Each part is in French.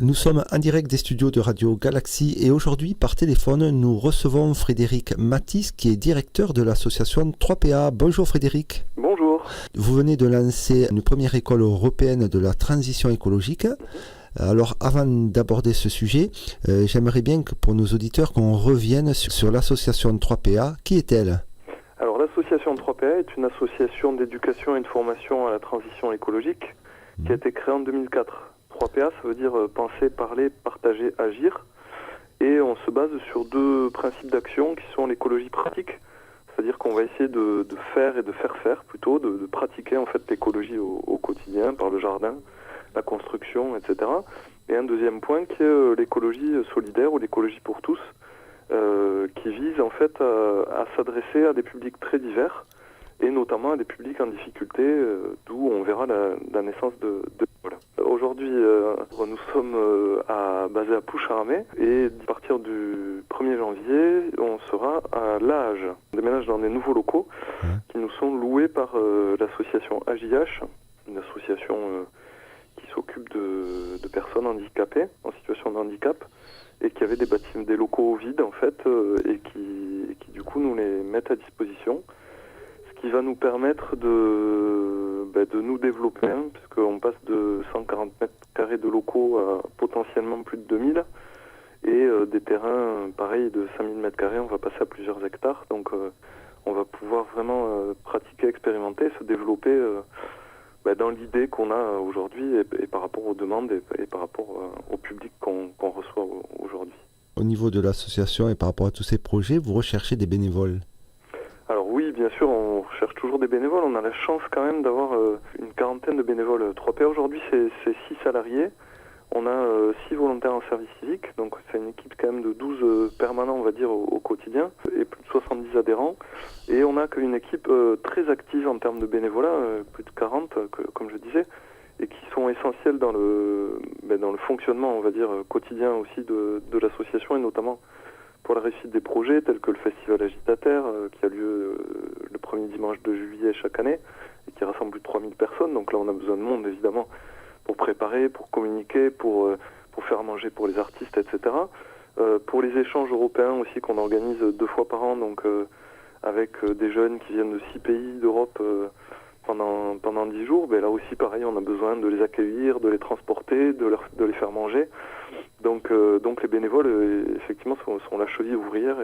Nous sommes en direct des studios de Radio Galaxy et aujourd'hui, par téléphone, nous recevons Frédéric Mathis qui est directeur de l'association 3PA. Bonjour Frédéric. Bonjour. Vous venez de lancer une première école européenne de la transition écologique. Alors avant d'aborder ce sujet, j'aimerais bien que pour nos auditeurs qu'on revienne sur l'association 3PA. Qui est-elle ? Alors l'association 3PA est une association d'éducation et de formation à la transition écologique qui a été créée en 2004. 3PA, ça veut dire penser, parler, partager, agir. Et on se base sur deux principes d'action qui sont l'écologie pratique, c'est-à-dire qu'on va essayer de faire et de faire faire plutôt, de pratiquer en fait l'écologie au quotidien par le jardin, la construction, etc. Et un deuxième point qui est l'écologie solidaire ou l'écologie pour tous, qui vise en fait à s'adresser à des publics très divers et notamment à des publics en difficulté, d'où on verra la naissance de voilà. Aujourd'hui, nous sommes basés à Poucharmé et à partir du 1er janvier, on sera à Lahage. On déménage dans des nouveaux locaux qui nous sont loués par l'association AJH, une association qui s'occupe de personnes handicapées, en situation de handicap, et qui avait des locaux vides en fait, et qui du coup nous les mettent à disposition. Qui va nous permettre de nous développer, puisqu'on passe de 140 mètres carrés de locaux à potentiellement plus de 2000, et des terrains pareils de 5000 mètres carrés, on va passer à plusieurs hectares, donc on va pouvoir vraiment pratiquer, expérimenter, se développer dans l'idée qu'on a aujourd'hui et par rapport aux demandes et par rapport au public qu'on reçoit aujourd'hui. Au niveau de l'association et par rapport à tous ces projets, vous recherchez des bénévoles ? Alors oui, bien sûr, on recherche toujours des bénévoles. On a la chance quand même d'avoir une quarantaine de bénévoles. 3PA aujourd'hui, c'est 6 salariés. On a 6 volontaires en service civique, donc c'est une équipe quand même de 12 permanents, on va dire, au quotidien, et plus de 70 adhérents. Et on a qu'une équipe très active en termes de bénévolat, plus de 40, comme je disais, et qui sont essentiels dans le fonctionnement, on va dire, quotidien aussi de l'association, et notamment pour la réussite des projets tels que le Festival Agitateur qui a lieu le premier dimanche de juillet chaque année et qui rassemble plus de 3000 personnes. Donc là, on a besoin de monde, évidemment, pour préparer, pour communiquer, pour faire manger pour les artistes, etc. Pour les échanges européens aussi qu'on organise 2 fois par an, donc avec des jeunes qui viennent de 6 pays d'Europe pendant 10 jours, là aussi, pareil, on a besoin de les accueillir, de les transporter, de les faire manger. Donc les bénévoles, effectivement, sont la cheville ouvrière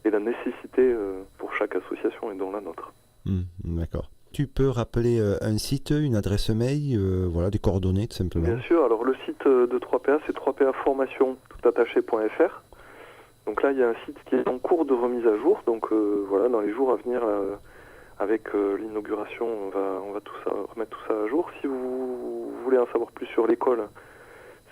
et la nécessité pour chaque association et dont la nôtre. D'accord. Tu peux rappeler un site, une adresse mail, des coordonnées tout simplement. Bien sûr, alors le site de 3PA, c'est 3PAformation toutattaché.fr. Donc là, il y a un site qui est en cours de remise à jour. Donc dans les jours à venir, avec l'inauguration, on va remettre tout ça à jour. Si vous voulez en savoir plus sur l'école,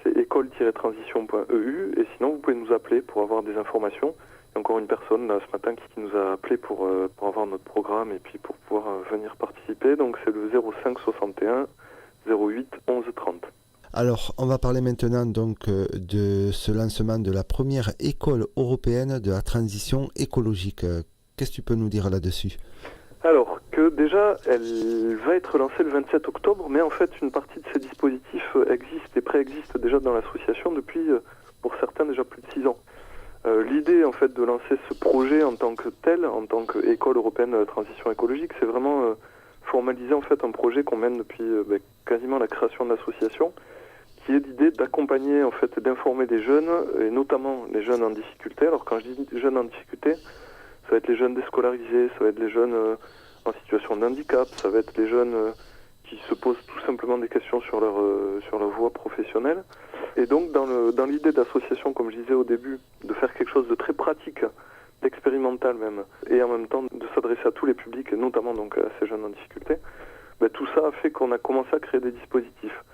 c'est école-transition.eu, et sinon vous pouvez nous appeler pour avoir des informations. Il y a encore une personne là ce matin qui nous a appelé pour avoir notre programme et puis pour pouvoir venir participer. Donc c'est le 05 61 08 11 30. Alors on va parler maintenant donc de ce lancement de la première école européenne de la transition écologique. Qu'est-ce que tu peux nous dire là-dessus ? Alors que déjà, elle va être lancée le 27 octobre, mais en fait, une partie de ces dispositifs existe et préexiste déjà dans l'association depuis, pour certains, déjà plus de 6 ans. L'idée, en fait, de lancer ce projet en tant que tel, en tant qu'école européenne de la transition écologique, c'est vraiment formaliser, en fait, un projet qu'on mène depuis quasiment la création de l'association, qui est l'idée d'accompagner, en fait, d'informer des jeunes, et notamment les jeunes en difficulté. Alors, quand je dis jeunes en difficulté, ça va être les jeunes déscolarisés, ça va être les jeunes en situation de handicap, ça va être les jeunes qui se posent tout simplement des questions sur leur voie professionnelle. Et donc dans l'idée d'association, comme je disais au début, de faire quelque chose de très pratique, d'expérimental même, et en même temps de s'adresser à tous les publics, et notamment donc à ces jeunes en difficulté, tout ça a fait qu'on a commencé à créer des dispositifs.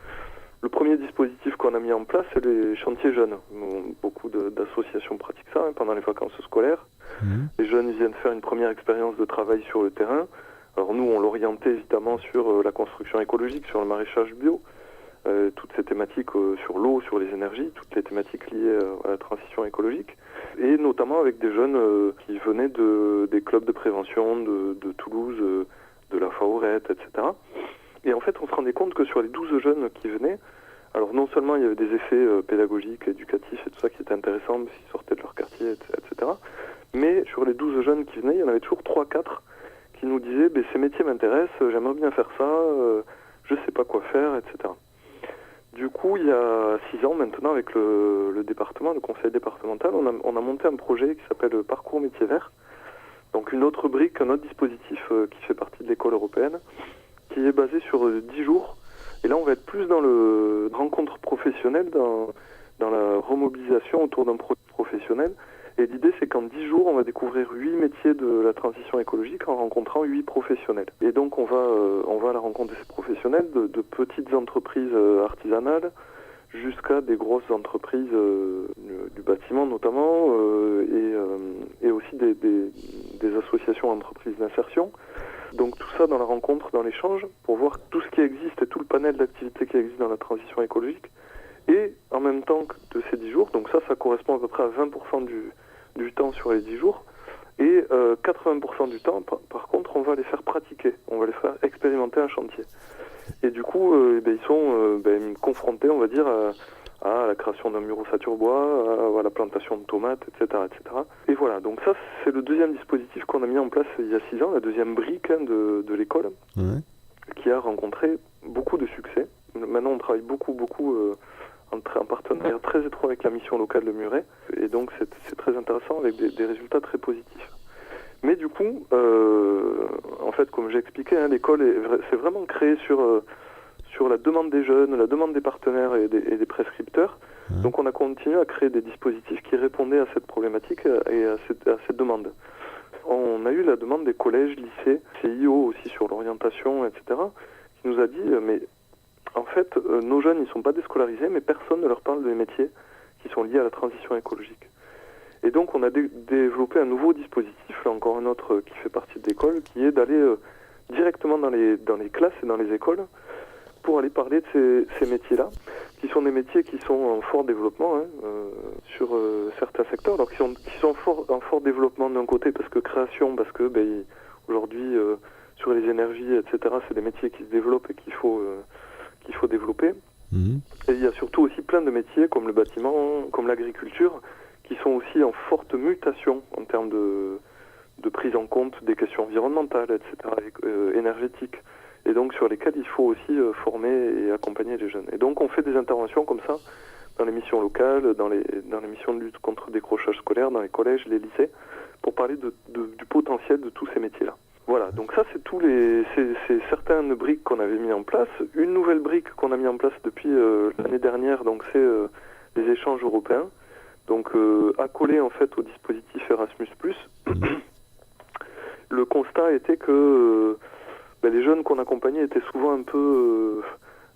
Le premier dispositif qu'on a mis en place, c'est les chantiers jeunes. Beaucoup d'associations pratiquent ça pendant les vacances scolaires. Les jeunes ils viennent faire une première expérience de travail sur le terrain. Alors nous, on l'orientait évidemment sur la construction écologique, sur le maraîchage bio, toutes ces thématiques sur l'eau, sur les énergies, toutes les thématiques liées à la transition écologique. Et notamment avec des jeunes qui venaient des clubs de prévention de Toulouse, de la Faorette, etc. Et en fait, on se rendait compte que sur les 12 jeunes qui venaient, Alors non seulement il y avait des effets pédagogiques, éducatifs et tout ça qui étaient intéressants, parce qu'ils sortaient de leur quartier, etc. Mais sur les 12 jeunes qui venaient, il y en avait toujours 3-4 qui nous disaient « ces métiers m'intéressent, j'aimerais bien faire ça, je sais pas quoi faire, etc. » Du coup, il y a 6 ans maintenant, avec le département, le conseil départemental, on a monté un projet qui s'appelle Parcours Métiers Verts. Donc une autre brique, un autre dispositif qui fait partie de l'école européenne, qui est basé sur 10 jours. Et là, on va être plus dans le rencontre professionnelle, dans la remobilisation autour d'un projet professionnel. Et l'idée, c'est qu'en 10 jours, on va découvrir 8 métiers de la transition écologique en rencontrant 8 professionnels. Et donc, on va à la rencontre de ces professionnels, de petites entreprises artisanales jusqu'à des grosses entreprises du bâtiment notamment, et aussi des associations entreprises d'insertion. Donc tout ça dans la rencontre, dans l'échange, pour voir tout ce qui existe et tout le panel d'activités qui existe dans la transition écologique. Et en même temps que de ces 10 jours, donc ça correspond à peu près à 20% du temps sur les 10 jours. Et 80% du temps, par contre, on va les faire pratiquer, on va les faire expérimenter un chantier. Et du coup, ils sont confrontés, on va dire, à la création d'un mur ossature bois, à la plantation de tomates, etc., etc. Et voilà, donc ça, c'est le deuxième dispositif qu'on a mis en place il y a 6 ans, la deuxième brique de l'école, qui a rencontré beaucoup de succès. Maintenant, on travaille beaucoup en partenariat très étroit avec la mission locale de Muret, et donc c'est très intéressant avec des résultats très positifs. Mais du coup, en fait, comme j'ai expliqué, l'école c'est vraiment créé sur la demande des jeunes, la demande des partenaires et des prescripteurs. Donc on a continué à créer des dispositifs qui répondaient à cette problématique et à cette demande. On a eu la demande des collèges, lycées, CIO aussi sur l'orientation, etc., qui nous a dit mais en fait, nos jeunes, ils ne sont pas déscolarisés, mais personne ne leur parle des métiers qui sont liés à la transition écologique. Et donc, on a développé un nouveau dispositif, là encore un autre qui fait partie de l'école, qui est d'aller directement dans les classes et dans les écoles pour aller parler de ces métiers-là, qui sont des métiers qui sont en fort développement sur certains secteurs, alors qui sont en fort développement d'un côté parce que création, parce que aujourd'hui, sur les énergies, etc., c'est des métiers qui se développent et qu'il faut développer. Et il y a surtout aussi plein de métiers comme le bâtiment, comme l'agriculture, qui sont aussi en forte mutation en termes de prise en compte des questions environnementales, etc., énergétiques, et donc sur lesquelles il faut aussi former et accompagner les jeunes. Et donc on fait des interventions comme ça dans les missions locales, dans les missions de lutte contre le décrochage scolaire, dans les collèges, les lycées, pour parler du potentiel de tous ces métiers-là. Voilà, donc ça c'est certaines briques qu'on avait mis en place. Une nouvelle brique qu'on a mis en place depuis l'année dernière, donc c'est les échanges européens. Donc accolé en fait au dispositif Erasmus+. Le constat était que les jeunes qu'on accompagnait étaient souvent un peu,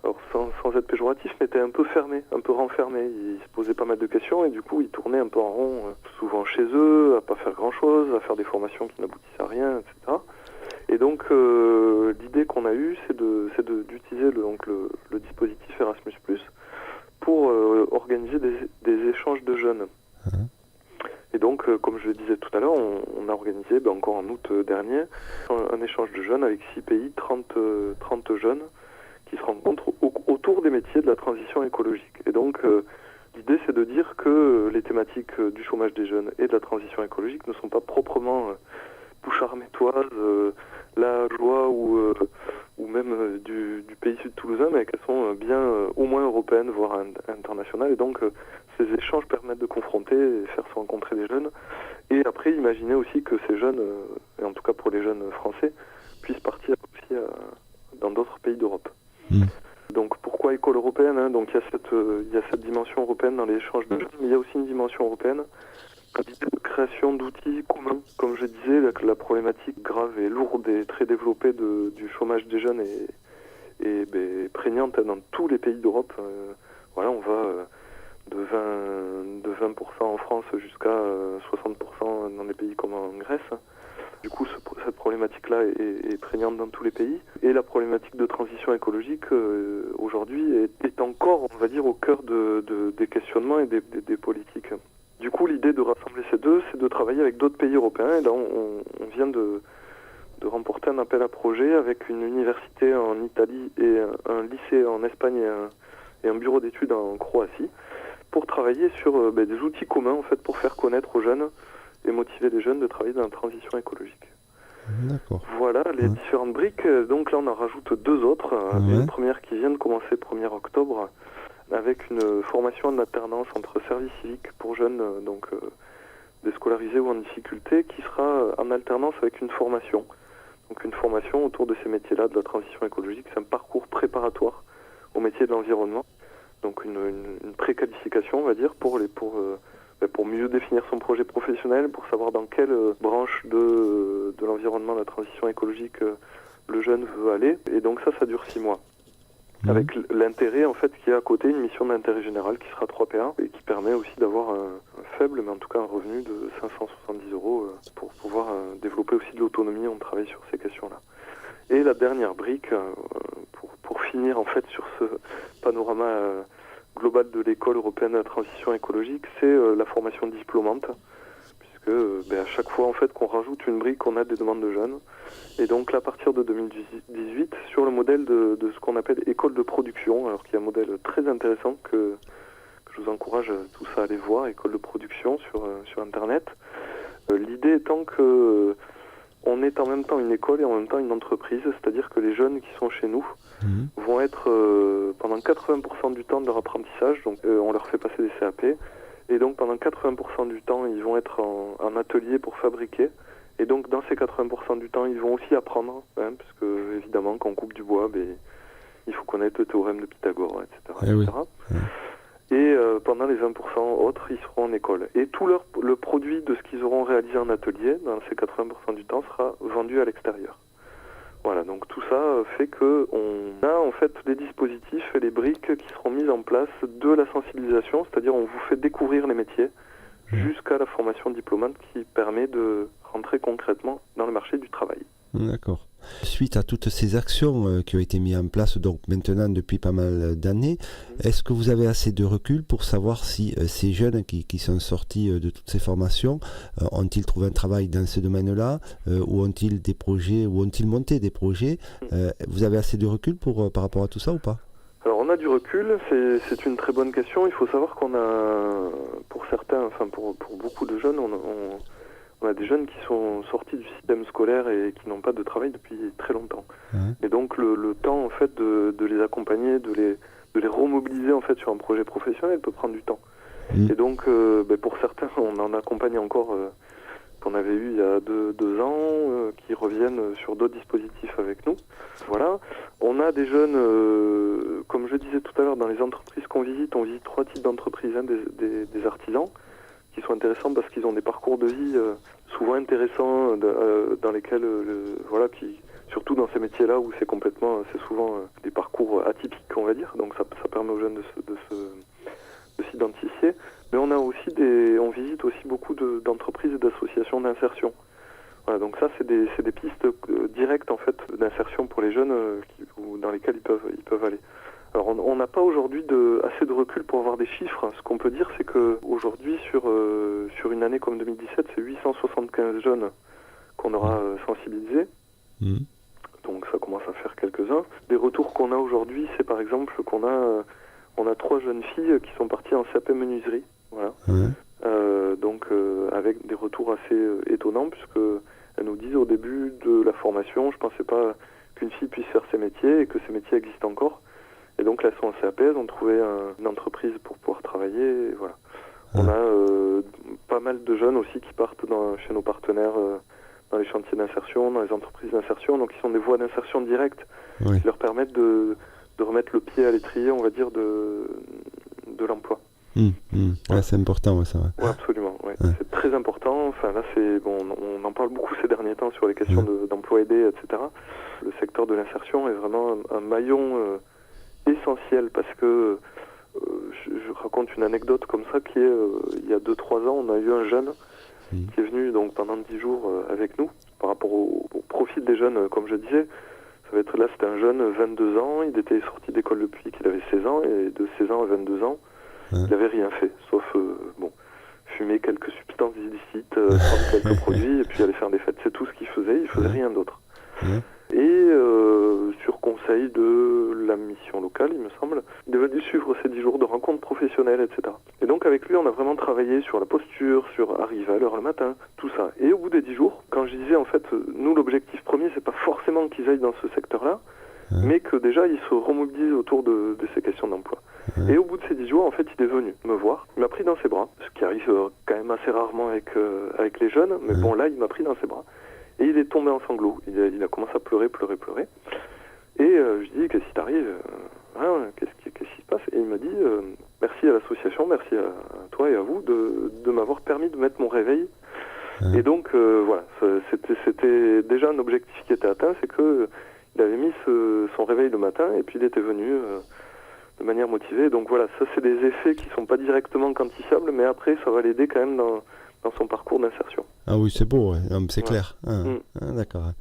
alors sans être péjoratif, mais étaient un peu fermés, un peu renfermés. Ils se posaient pas mal de questions et du coup ils tournaient un peu en rond, souvent chez eux, à pas faire grand-chose, à faire des formations qui n'aboutissaient à rien, etc. Et donc l'idée qu'on a eue, c'est d'utiliser le dispositif Erasmus+, pour organiser des échanges de jeunes. Et donc, comme je le disais tout à l'heure, on a organisé, encore en août dernier, un échange de jeunes avec 6 pays, 30 jeunes, qui se rencontrent autour des métiers de la transition écologique. Et donc, l'idée, c'est de dire que les thématiques du chômage des jeunes et de la transition écologique ne sont pas proprement boucharmétoises, la joie ou même du pays sud-toulousain, mais qu'elles sont bien au moins européennes, voire internationales. Et donc, ces échanges permettent de confronter et faire se rencontrer les jeunes. Et après, imaginer aussi que ces jeunes, et en tout cas pour les jeunes français, puissent partir aussi dans d'autres pays d'Europe. Donc pourquoi école européenne, Donc il y a cette dimension européenne dans les échanges de jeunes, mais il y a aussi une dimension européenne, l'idée de création d'outils communs. Comme je disais, la problématique grave et lourde et très développée du chômage des jeunes est prégnante dans tous les pays d'Europe. Voilà, on va de 20% en France jusqu'à 60% dans des pays comme en Grèce. Du coup, cette problématique-là est prégnante dans tous les pays. Et la problématique de transition écologique, aujourd'hui, est encore, on va dire, au cœur des questionnements et des politiques. Du coup, l'idée de rassembler ces deux, c'est de travailler avec d'autres pays européens. Et là, on vient de remporter un appel à projet avec une université en Italie et un lycée en Espagne et un bureau d'études en Croatie pour travailler sur des outils communs en fait pour faire connaître aux jeunes et motiver les jeunes de travailler dans la transition écologique. D'accord. Voilà les différentes briques. Donc là on en rajoute 2 autres. Une première qui vient de commencer le 1er octobre avec une formation en alternance entre service civique pour jeunes déscolarisés ou en difficulté qui sera en alternance avec une formation. Donc une formation autour de ces métiers-là de la transition écologique. C'est un parcours préparatoire au métier de l'environnement. Donc une préqualification on va dire pour mieux définir son projet professionnel, pour savoir dans quelle branche de l'environnement, de la transition écologique le jeune veut aller. Et donc ça dure 6 mois. Avec l'intérêt en fait qu'il y a à côté une mission d'intérêt général qui sera 3PA et qui permet aussi d'avoir un faible mais en tout cas un revenu de 570 € pour pouvoir développer aussi de l'autonomie. On travaille sur ces questions-là. Et la dernière brique, pour finir en fait sur ce panorama global de l'école européenne de la transition écologique, c'est la formation diplômante, puisque à chaque fois en fait qu'on rajoute une brique, on a des demandes de jeunes. Et donc là, à partir de 2018, sur le modèle de ce qu'on appelle école de production, alors qu'il y a un modèle très intéressant que je vous encourage tous à aller voir, école de production sur Internet. L'idée étant que on est en même temps une école et en même temps une entreprise, c'est-à-dire que les jeunes qui sont chez nous vont être pendant 80% du temps de leur apprentissage, donc on leur fait passer des CAP, et donc pendant 80% du temps ils vont être en atelier pour fabriquer, et donc dans ces 80% du temps ils vont aussi apprendre, puisque évidemment quand on coupe du bois, il faut connaître le théorème de Pythagore, etc. Et pendant les 20% autres, ils seront en école. Et tout le produit de ce qu'ils auront réalisé en atelier, dans ces 80% du temps, sera vendu à l'extérieur. Voilà, donc tout ça fait qu'on a en fait les dispositifs et les briques qui seront mises en place de la sensibilisation, c'est-à-dire on vous fait découvrir les métiers, jusqu'à la formation diplômante qui permet de rentrer concrètement dans le marché du travail. D'accord. Suite à toutes ces actions qui ont été mises en place donc maintenant depuis pas mal d'années, est-ce que vous avez assez de recul pour savoir si ces jeunes qui sont sortis de toutes ces formations ont-ils trouvé un travail dans ce domaine-là ou ont-ils des projets ou ont-ils monté des projets Vous avez assez de recul par rapport à tout ça ou pas? Alors on a du recul, c'est une très bonne question. Il faut savoir qu'on a, pour certains, enfin pour beaucoup de jeunes, on a des jeunes qui sont sortis du système scolaire et qui n'ont pas de travail depuis très longtemps. Et donc le temps en fait de les accompagner, de les remobiliser en fait sur un projet professionnel peut prendre du temps. Et donc pour certains, on en accompagne encore qu'on avait eu il y a deux ans, qui reviennent sur d'autres dispositifs avec nous. Voilà. On a des jeunes, comme je disais tout à l'heure, dans les entreprises qu'on visite, on visite 3 types d'entreprises, des artisans, qui sont intéressants parce qu'ils ont des parcours de vie souvent intéressants, dans lesquels, surtout dans ces métiers-là où c'est souvent des parcours atypiques, on va dire, donc ça permet aux jeunes de s'identifier. Mais on visite aussi beaucoup d'entreprises et d'associations d'insertion. Voilà, donc ça c'est des pistes directes en fait d'insertion pour les jeunes dans lesquelles ils peuvent aller. Alors on n'a pas aujourd'hui assez de recul pour avoir des chiffres. Ce qu'on peut dire, c'est que aujourd'hui sur une année comme 2017, c'est 875 jeunes qu'on aura sensibilisés. Donc ça commence à faire quelques-uns. Des retours qu'on a aujourd'hui, c'est par exemple qu'on a 3 jeunes filles qui sont parties en CAP menuiserie. Voilà. Donc avec des retours assez étonnants, puisque elles nous disent au début de la formation, je pensais pas qu'une fille puisse faire ces métiers et que ces métiers existent encore. Et donc là, elles sont en CAP, elles ont trouvé une entreprise pour pouvoir travailler. Et voilà. On a pas mal de jeunes aussi qui partent chez nos partenaires dans les chantiers d'insertion, dans les entreprises d'insertion, donc qui sont des voies d'insertion directes qui leur permettent de remettre le pied à l'étrier, on va dire, de l'emploi. Ouais, c'est important, ça. Ouais, absolument. Ouais. C'est très important. Enfin là, on en parle beaucoup ces derniers temps sur les questions d'emploi aidé, etc. Le secteur de l'insertion est vraiment un maillon essentiel parce que je raconte une anecdote comme ça qui est il y a 2-3 ans, on a eu un jeune qui est venu donc pendant 10 jours avec nous par rapport au profil des jeunes, comme je disais. C'était un jeune 22 ans, il était sorti d'école depuis qu'il avait 16 ans et de 16 ans à 22 ans, il n'avait rien fait sauf fumer quelques substances illicites, prendre quelques produits et puis aller faire des fêtes. C'est tout ce qu'il faisait rien d'autre. Et sur conseil de la mission locale, il me semble, de venir suivre ces 10 jours de rencontres professionnelles, etc. Et donc avec lui, on a vraiment travaillé sur la posture, sur arriver à l'heure le matin, tout ça. Et au bout des 10 jours, quand je disais en fait, nous l'objectif premier, c'est pas forcément qu'ils aillent dans ce secteur-là, mais que déjà ils se remobilisent autour de ces questions d'emploi. Et au bout de ces 10 jours, en fait, il est venu me voir, il m'a pris dans ses bras, ce qui arrive quand même assez rarement avec les jeunes, mais bon là, il m'a pris dans ses bras. Et il est tombé en sanglots, il a commencé à pleurer. Et je lui dis, qu'est-ce qui t'arrive qu'est-ce qui se passe? Et il m'a dit, merci à l'association, merci à toi et à vous de m'avoir permis de mettre mon réveil. Et donc, voilà, c'était déjà un objectif qui était atteint, c'est que il avait mis son réveil le matin et puis il était venu de manière motivée. Donc voilà, ça c'est des effets qui sont pas directement quantifiables, mais après ça va l'aider quand même dans son parcours d'insertion. Ah oui, c'est beau, ouais. C'est clair. D'accord. Ouais.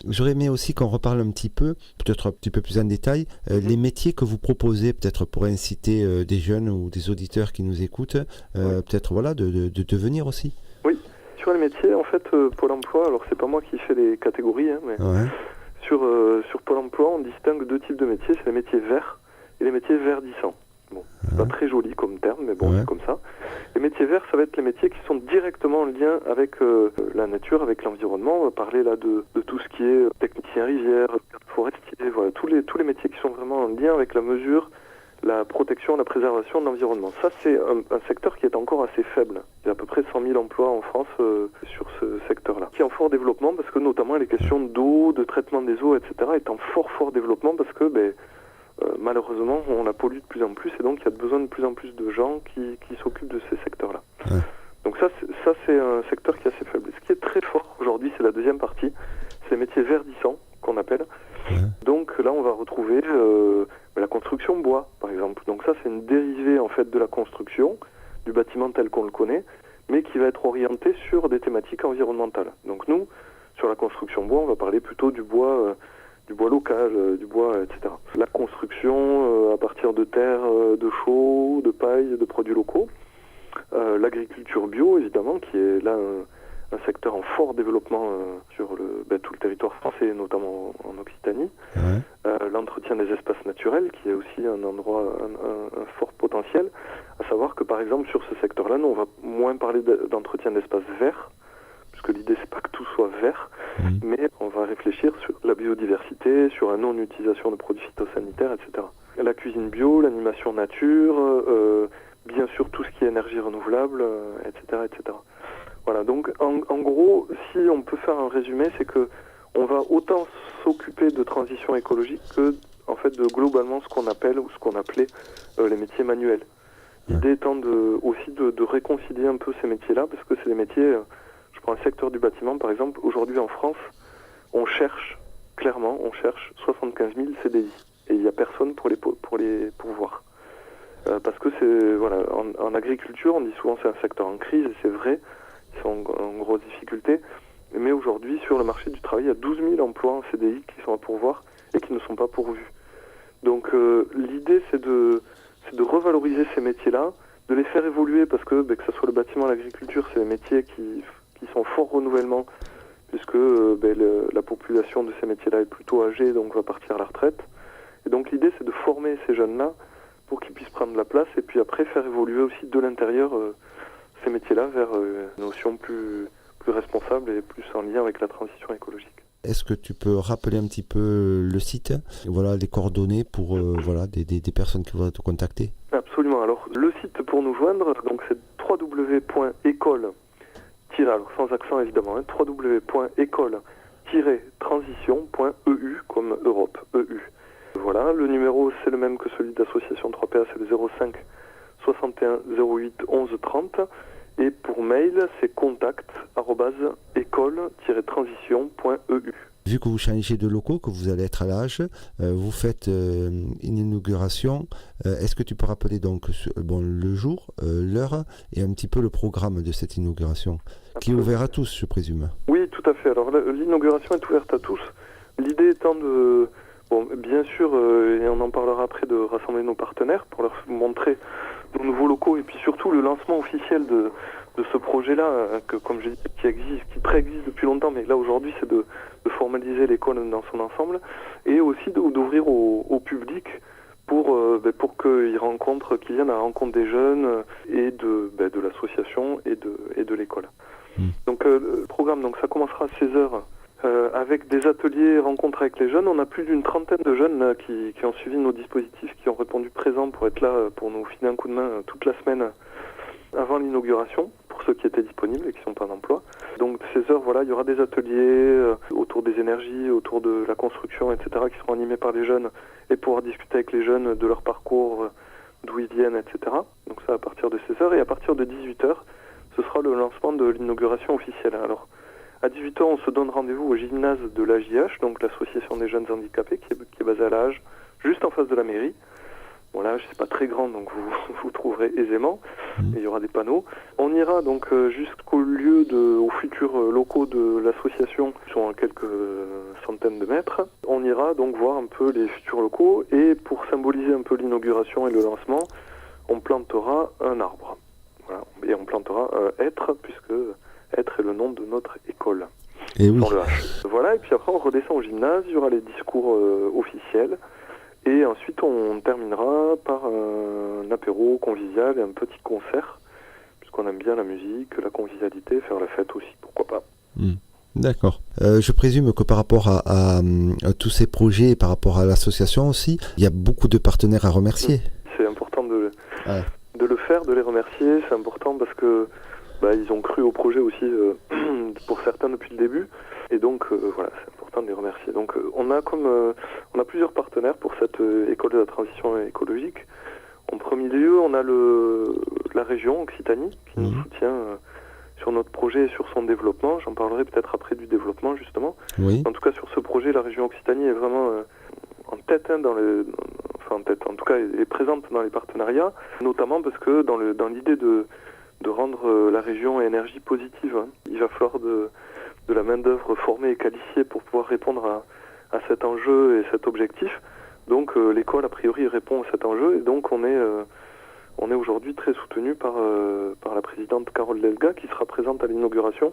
J'aurais aimé aussi qu'on reparle un petit peu, peut-être un petit peu plus en détail, les métiers que vous proposez, peut-être pour inciter des jeunes ou des auditeurs qui nous écoutent, peut-être voilà, de venir aussi. Oui, sur les métiers, en fait, Pôle emploi, alors c'est pas moi qui fais les catégories, mais sur Pôle emploi, on distingue deux types de métiers, c'est les métiers verts et les métiers verdissants. Bon, c'est pas très joli comme terme, mais bon, c'est comme ça. Les métiers verts, ça va être les métiers qui sont directement en lien avec la nature, avec l'environnement. On va parler là de tout ce qui est technicien rivière, forestier, voilà, tous les métiers qui sont vraiment en lien avec la mesure, la protection, la préservation de l'environnement. Ça, c'est un secteur qui est encore assez faible. Il y a à peu près 100 000 emplois en France sur ce secteur-là, qui est en fort développement parce que notamment les questions d'eau, de traitement des eaux, etc. est en fort développement parce que malheureusement, on la pollue de plus en plus et donc il y a besoin de plus en plus de gens qui s'occupent de ces secteurs-là. Donc ça c'est un secteur qui est assez faible. Ce qui est très fort aujourd'hui, c'est la deuxième partie, c'est les métiers verdissants qu'on appelle. Donc là, on va retrouver la construction bois, par exemple. Donc ça, c'est une dérivée en fait de la construction, du bâtiment tel qu'on le connaît, mais qui va être orientée sur des thématiques environnementales. Donc nous, sur la construction bois, on va parler plutôt du bois local, du bois, etc. La construction à partir de terre, de chaux, de paille, de produits locaux. L'agriculture bio, évidemment, qui est là un secteur en fort développement sur tout le territoire français, notamment en Occitanie. L'entretien des espaces naturels, qui est aussi un endroit, un fort potentiel. À savoir que, par exemple, sur ce secteur-là, nous, on va moins parler d'entretien d'espaces verts, puisque l'idée, c'est pas que tout soit vert, mais on va réfléchir sur la biodiversité, sur la non-utilisation de produits phytosanitaires, etc. La cuisine bio, l'animation nature, bien sûr tout ce qui est énergie renouvelable, etc., etc. Voilà, donc en gros, si on peut faire un résumé, c'est que on va autant s'occuper de transition écologique que en fait de globalement ce qu'on appelle ou ce qu'on appelait les métiers manuels. L'idée étant aussi de réconcilier un peu ces métiers-là, parce que c'est des métiers, je prends le secteur du bâtiment par exemple, aujourd'hui en France, on cherche 75 000 CDI et il n'y a personne pour les pourvoir. Parce que c'est voilà, en agriculture, on dit souvent que c'est un secteur en crise, et c'est vrai, ils sont en grosse difficulté. Mais aujourd'hui, sur le marché du travail, il y a 12 000 emplois en CDI qui sont à pourvoir et qui ne sont pas pourvus. Donc l'idée, c'est de revaloriser ces métiers-là, de les faire évoluer, parce que ce soit le bâtiment, l'agriculture, c'est des métiers qui sont fort renouvellement, puisque la population de ces métiers-là est plutôt âgée, donc va partir à la retraite. Et donc l'idée, c'est de former ces jeunes-là pour qu'ils puissent prendre la place et puis après faire évoluer aussi de l'intérieur ces métiers-là vers une notion plus responsable et plus en lien avec la transition écologique. Est-ce que tu peux rappeler un petit peu le site, voilà, les coordonnées pour des personnes qui vont te contacter? Absolument. Alors le site pour nous joindre, donc c'est www.école, alors sans accent évidemment, www.école-transition.eu comme Europe, EU. Voilà, le numéro c'est le même que celui d'association 3PA, c'est le 05 61 08 11 30. Et pour mail, c'est contact@école-transition.eu. Vu que vous changez de locaux, que vous allez être à l'âge, vous faites une inauguration. Est-ce que tu peux rappeler donc le jour, l'heure et un petit peu le programme de cette inauguration, qui est ouvert à tous, je présume? Oui, tout à fait. Alors l'inauguration est ouverte à tous. L'idée étant bien sûr, et on en parlera après, de rassembler nos partenaires pour leur montrer nos nouveaux locaux et puis surtout le lancement officiel de ce projet-là, que comme je dis, qui préexiste depuis longtemps, mais là aujourd'hui c'est de formaliser l'école dans son ensemble, et aussi d'ouvrir au public pour qu'ils viennent à la rencontre des jeunes et de l'association et de l'école. Donc le programme, donc ça commencera à 16h avec des ateliers rencontres avec les jeunes. On a plus d'une trentaine de jeunes là, qui ont suivi nos dispositifs, qui ont répondu présents pour être là pour nous filer un coup de main toute la semaine avant l'inauguration, pour ceux qui étaient disponibles et qui ne sont pas en emploi. Donc 16h, voilà, il y aura des ateliers autour des énergies, autour de la construction, etc., qui seront animés par les jeunes et pouvoir discuter avec les jeunes de leur parcours, d'où ils viennent, etc. Donc ça à partir de 16h, et à partir de 18h, ce sera le lancement de l'inauguration officielle. Alors, à 18h, on se donne rendez-vous au gymnase de l'AJH, donc l'association des jeunes handicapés, qui est basée à La Hage, juste en face de la mairie. Bon, La Hage, c'est pas très grand, donc vous trouverez aisément, et il y aura des panneaux. On ira donc aux futurs locaux de l'association, qui sont à quelques centaines de mètres. On ira donc voir un peu les futurs locaux, et pour symboliser un peu l'inauguration et le lancement, on plantera un arbre. Voilà. Et on plantera Être, puisque Être est le nom de notre école. Et oui. Sans le H. Voilà, et puis après on redescend au gymnase, il y aura les discours officiels, et ensuite on terminera par un apéro convivial et un petit concert, puisqu'on aime bien la musique, la convivialité, faire la fête aussi, pourquoi pas. D'accord. Je présume que par rapport à tous ces projets, par rapport à l'association aussi, il y a beaucoup de partenaires à remercier. C'est important de le faire, de les remercier, c'est important parce que ils ont cru au projet aussi pour certains depuis le début, et donc voilà, c'est important de les remercier. Donc on a plusieurs partenaires pour cette école de la transition écologique. En premier lieu, on a la région Occitanie qui nous soutient sur notre projet et sur son développement. J'en parlerai peut-être après du développement justement. Oui. En tout cas, sur ce projet, la région Occitanie est vraiment en tête, en tout cas, est présente dans les partenariats, notamment parce que dans l'idée de rendre la région énergie positive, il va falloir de la main-d'œuvre formée et qualifiée pour pouvoir répondre à cet enjeu et cet objectif. Donc l'école, a priori, répond à cet enjeu, et donc on est aujourd'hui très soutenu par la présidente Carole Delga, qui sera présente à l'inauguration,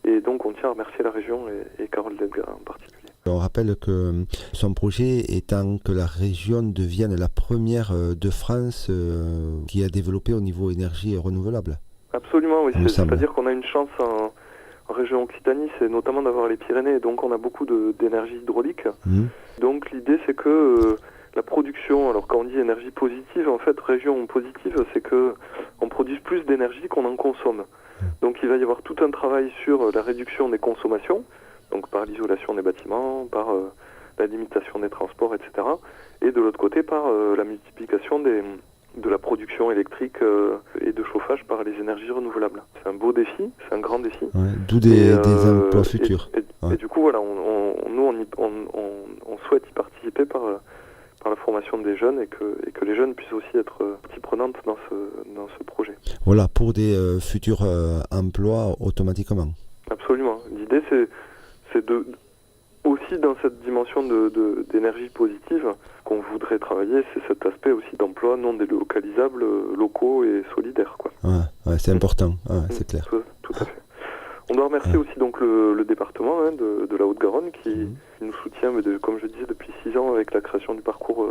et donc on tient à remercier la région et Carole Delga en particulier. On rappelle que son projet étant que la région devienne la première de France qui a développé au niveau énergie renouvelable. Absolument, oui. C'est-à-dire qu'on a une chance en région Occitanie, c'est notamment d'avoir les Pyrénées, donc on a beaucoup d'énergie hydraulique. Donc l'idée, c'est que la production, alors quand on dit énergie positive, en fait, région positive, c'est que on produise plus d'énergie qu'on en consomme. Donc il va y avoir tout un travail sur la réduction des consommations, donc par l'isolation des bâtiments, par la limitation des transports, etc. Et de l'autre côté, par la multiplication de la production électrique et de chauffage par les énergies renouvelables. C'est un beau défi, c'est un grand défi. Ouais, d'où des emplois futurs. Et du coup, voilà, on souhaite y participer par la formation des jeunes, et que les jeunes puissent aussi être partie prenante dans ce projet. Voilà, pour des futurs emplois automatiquement. Absolument. L'idée, c'est aussi dans cette dimension d'énergie positive qu'on voudrait travailler, c'est cet aspect aussi d'emploi non délocalisables, locaux et solidaires, quoi. Ouais, c'est important, c'est clair. Tout à fait. On doit remercier aussi donc le département de la Haute-Garonne qui nous soutient, comme je disais, depuis 6 ans avec la création du parcours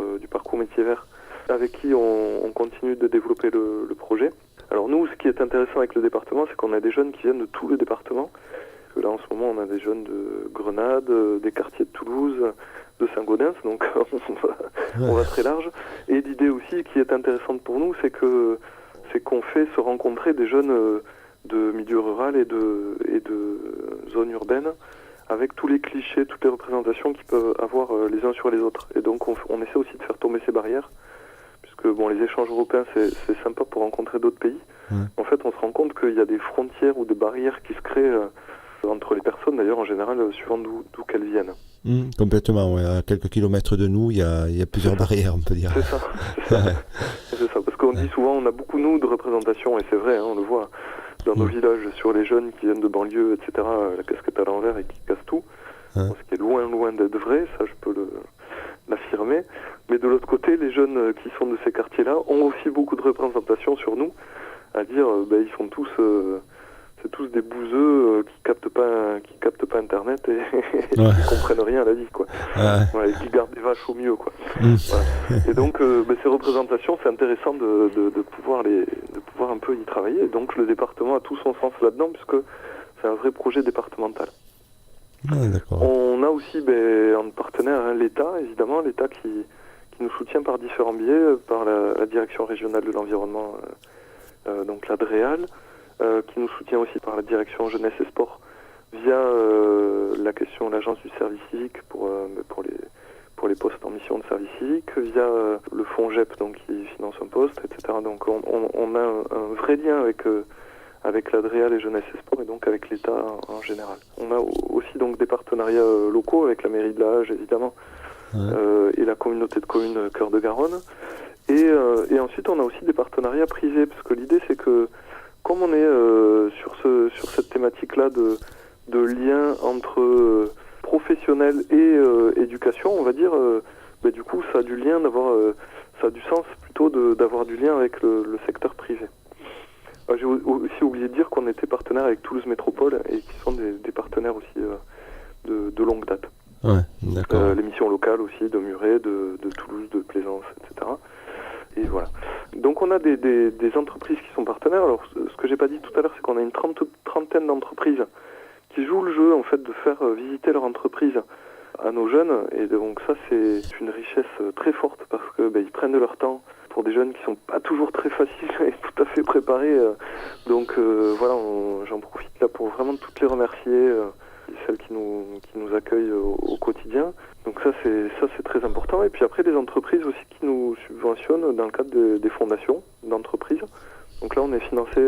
métier vert, avec qui on continue de développer le projet. Alors nous, ce qui est intéressant avec le département, c'est qu'on a des jeunes qui viennent de tout le département. Là, en ce moment, on a des jeunes de Grenade, des quartiers de Toulouse, de Saint-Gaudens, donc on va très large. Et l'idée aussi qui est intéressante pour nous, c'est qu'on fait se rencontrer des jeunes de milieu rural et de zones urbaines, avec tous les clichés, toutes les représentations qu'ils peuvent avoir les uns sur les autres. Et donc on essaie aussi de faire tomber ces barrières, puisque les échanges européens, c'est sympa pour rencontrer d'autres pays. En fait, on se rend compte qu'il y a des frontières ou des barrières qui se créent entre les personnes, d'ailleurs, en général, suivant d'où qu'elles viennent. Complètement, ouais. À quelques kilomètres de nous, il y a plusieurs barrières, on peut dire. C'est ça. C'est ça, parce qu'on dit souvent, on a beaucoup, nous, de représentations, et c'est vrai, on le voit dans nos villages, sur les jeunes qui viennent de banlieue, etc., la casquette à l'envers et qui cassent tout, ce qui est loin d'être vrai, ça je peux l'affirmer. Mais de l'autre côté, les jeunes qui sont de ces quartiers-là ont aussi beaucoup de représentations sur nous, à dire ils font tous c'est tous des bouseux qui captent pas internet et qui comprennent rien à la vie, quoi. Voilà, et qui gardent des vaches au mieux, quoi. Voilà. Et donc ces représentations, c'est intéressant de pouvoir un peu y travailler. Et donc le département a tout son sens là-dedans, puisque c'est un vrai projet départemental. On a aussi en partenaire l'État, évidemment, l'État qui nous soutient par différents biais, par la direction régionale de l'environnement, donc la DREAL, qui nous soutient aussi par la direction jeunesse et sport via l'agence du service civique pour les postes en mission de service civique, via le fonds GEP donc qui finance un poste, etc. Donc on a un vrai lien avec la DREAL et jeunesse et sport, et donc avec l'État en général. On a aussi donc des partenariats locaux avec la mairie de La Hage, évidemment, et la communauté de communes Cœur de Garonne. Et ensuite on a aussi des partenariats privés, parce que l'idée c'est que comme on est sur cette thématique-là de lien entre professionnel et éducation, on va dire, du coup ça a du lien ça a du sens plutôt d'avoir du lien avec le secteur privé. J'ai aussi oublié de dire qu'on était partenaire avec Toulouse Métropole, et qui sont des partenaires aussi de longue date. Ouais, d'accord. Les missions locales aussi de Muret, de Toulouse, de Plaisance, etc. Et voilà. Donc on a des entreprises qui sont partenaires. Alors ce que j'ai pas dit tout à l'heure, c'est qu'on a une trentaine d'entreprises qui jouent le jeu en fait de faire visiter leur entreprise à nos jeunes. Et donc ça c'est une richesse très forte, parce que ils prennent de leur temps pour des jeunes qui sont pas toujours très faciles et tout à fait préparés. Donc voilà, j'en profite là pour vraiment toutes les remercier, celles qui nous accueillent au quotidien. Donc ça c'est très important. Et puis après, des entreprises aussi qui nous subventionnent dans le cadre des fondations d'entreprises. Donc là on est financé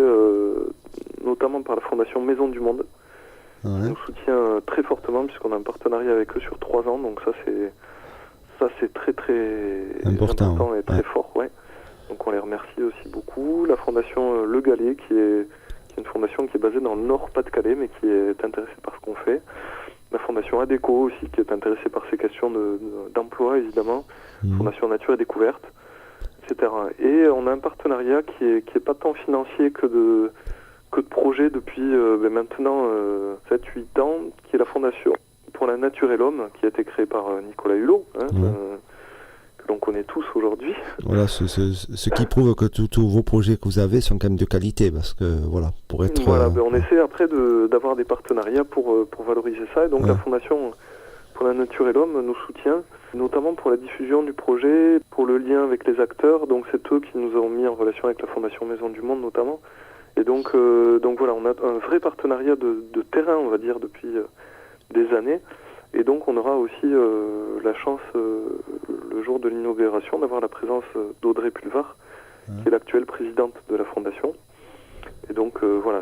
notamment par la fondation Maison du Monde, qui nous soutient très fortement, puisqu'on a un partenariat avec eux sur 3 ans. Donc ça c'est très très important et très fort. Ouais. Donc on les remercie aussi beaucoup. La fondation Le Galet, qui est une fondation qui est basée dans le Nord-Pas-de-Calais, mais qui est intéressée par ce qu'on fait. La fondation ADECO aussi, qui est intéressée par ces questions d'emploi, évidemment. Fondation Nature et Découverte, etc. Et on a un partenariat qui est pas tant financier que de projet depuis maintenant 7-8 ans, qui est la Fondation pour la Nature et l'Homme, qui a été créée par Nicolas Hulot, que l'on connaît tous aujourd'hui. Voilà, ce qui prouve que tous vos projets que vous avez sont quand même de qualité, parce que voilà, pour être... Voilà, on essaie après d'avoir des partenariats pour valoriser ça, et donc la Fondation pour la Nature et l'Homme nous soutient, notamment pour la diffusion du projet, pour le lien avec les acteurs. Donc c'est eux qui nous ont mis en relation avec la Fondation Maison du Monde notamment. Et donc voilà, on a un vrai partenariat de terrain, on va dire, depuis des années. Et donc on aura aussi la chance, le jour de l'inauguration, d'avoir la présence d'Audrey Pulvar, qui est l'actuelle présidente de la Fondation. Et donc voilà,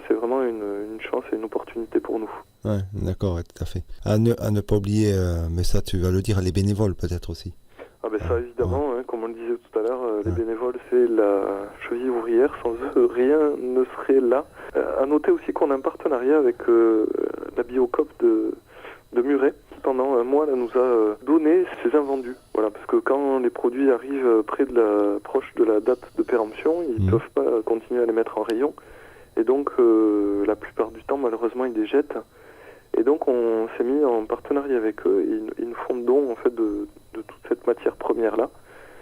c'est vraiment une chance et une opportunité pour nous. Ouais, d'accord, ouais, tout à fait. À ne pas oublier, mais ça tu vas le dire, les bénévoles peut-être aussi. Ça évidemment, comme on le disait tout à l'heure, les bénévoles c'est la cheville ouvrière, sans eux rien ne serait là. À noter aussi qu'on a un partenariat avec la Biocoop de Muret, qui pendant un mois là, nous a donné ses invendus. Voilà, parce que quand les produits arrivent proche de la date de péremption, ils ne peuvent pas continuer à les mettre en rayon. Et donc la plupart du temps, malheureusement, ils les jettent. Et donc on s'est mis en partenariat avec eux, et ils nous font don en fait de toute cette matière première là,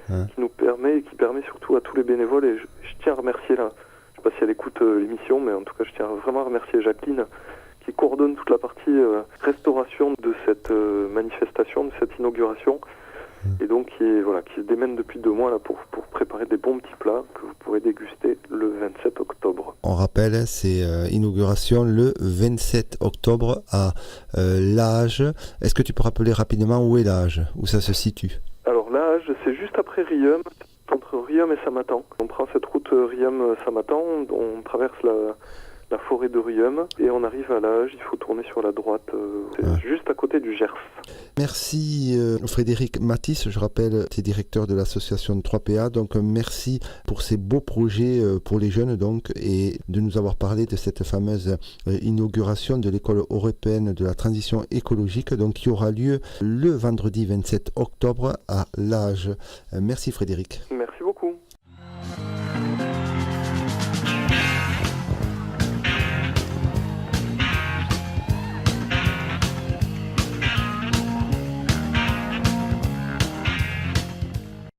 qui nous permet, et qui permet surtout à tous les bénévoles. Et je tiens à remercier là, je sais pas si elle écoute l'émission, mais en tout cas je tiens vraiment à remercier Jacqueline, qui coordonne toute la partie restauration de cette manifestation, de cette inauguration, et donc qui se démène depuis 2 mois là pour préparer des bons petits plats que vous pourrez déguster le 27 octobre. On rappelle, c'est inauguration le 27 octobre à La Hage. Est-ce que tu peux rappeler rapidement où est La Hage, où ça se situe? Alors La Hage, c'est juste après Riom, entre Riom et Samatan. On prend cette route Riom-Samatan, on traverse la forêt de Riom, et on arrive à La Hage, il faut tourner sur la droite, juste à côté du Gers. Merci Frédéric Matisse, je rappelle, tu es directeur de l'association 3PA, donc merci pour ces beaux projets pour les jeunes donc, et de nous avoir parlé de cette fameuse inauguration de l'école européenne de la transition écologique, donc qui aura lieu le vendredi 27 octobre à La Hage. Merci Frédéric. Merci beaucoup.